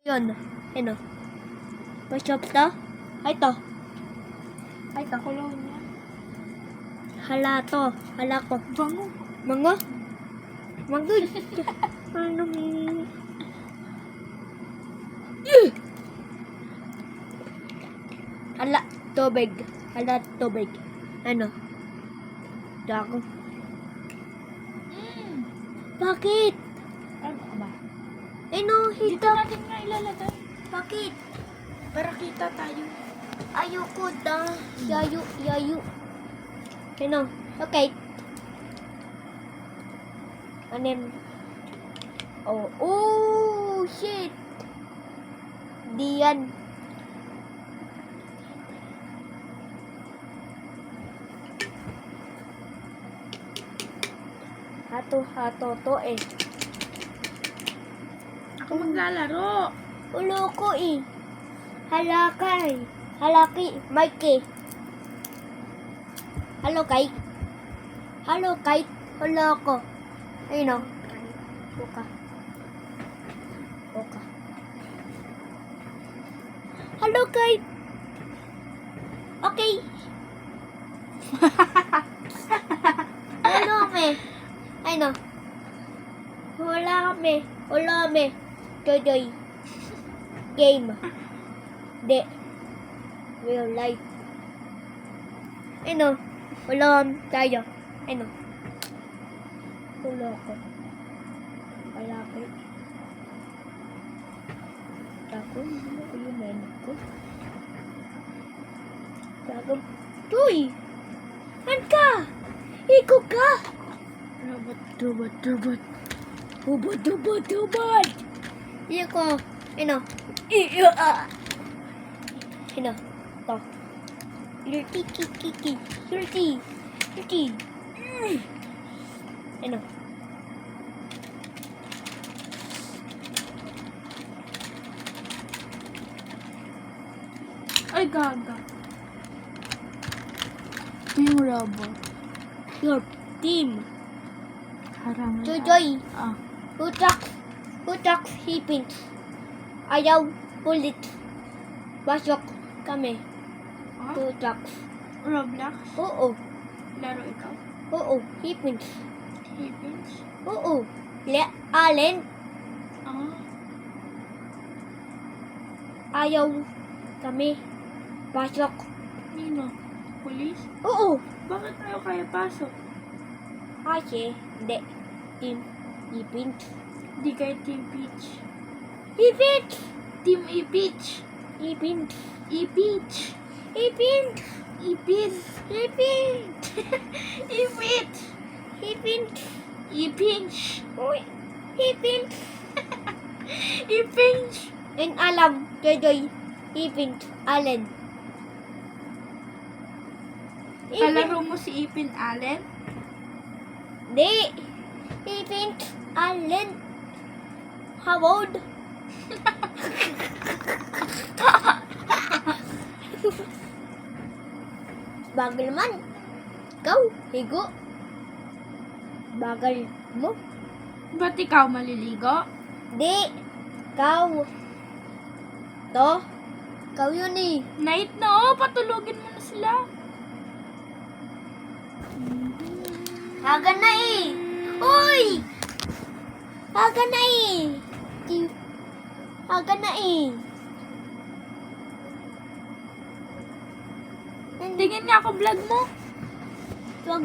Yun. Ano? Masarap to? Ay to. Ay to. Kolonya. Hala to. Hala ko. Bango. Mango? Mango. Ano mo? Hala. Tubig. Hala tubig. Ano? Dago. Bakit? Ano ka ba? Ano? Dito Hita. natin nga ilalagay. Bakit? Para kita tayo. Ayoko da. Yayu. Yayu. Ano? Okay. Anem. Oh. Oh, shit. Diyan. Hato to eh. Ako maglalaro. Ulo ko eh. Halakay. Halaki. Mikey. Hello, kite. Hello, kite. Ulo ko. Ayun o. Buka. Buka. Hello, kite. Okay. Ano kami? Ayun o. Wala kami. Wala kami. Jojoy. Game. De. Real life. Ayun o. Wala kami tayo. Ayun o. Wala ko. Wala ko. Ako. Ano ko yung menu ko? Tago. Tuy! An ka? Iko ka? Robot, robot, robot. Hubot, hubot, hubot! Iko. Ano? Iyo. Ano? To. Dirty, kiki. Dirty. Dirty. Ano? Ay, gaga. Yung robot. Your team. Harangan. Jojoy. Ah. Utak, hipin. Ayaw, pulit. Basok kami. Ah? Utak. Roblox. Oo. Laro ikaw. Oo. Hipin. Hipins. Oo. Allen. Ah. Ayaw kami. Pasok. Nino. Police. Oo. Bakit tayo kaya pasok? Kasi, hindi. Team. Hipin. Di kayo Team Peach. Hipin. Team E-Peach. Hipin. E-Peach. Hipin. E-Peach. Hipin. E-Peach. Hipin. E-Pinch. Uy. Hipin. E-Pinch. And alam, Jojoy. Hipin. Allen. Kalaro mo si Ipin Allen? Di. Hipin. Allen. Howard. Bagal naman. Ikaw, higo. Bagal mo. Ba't ikaw maliligo? Di. Ikaw. To. Ikaw yun eh. Night na, oh. Patulogin mo na sila. Haga na eh. Uy! Haga na eh. Haga na eh. Tingin nga ako vlog mo. Wag.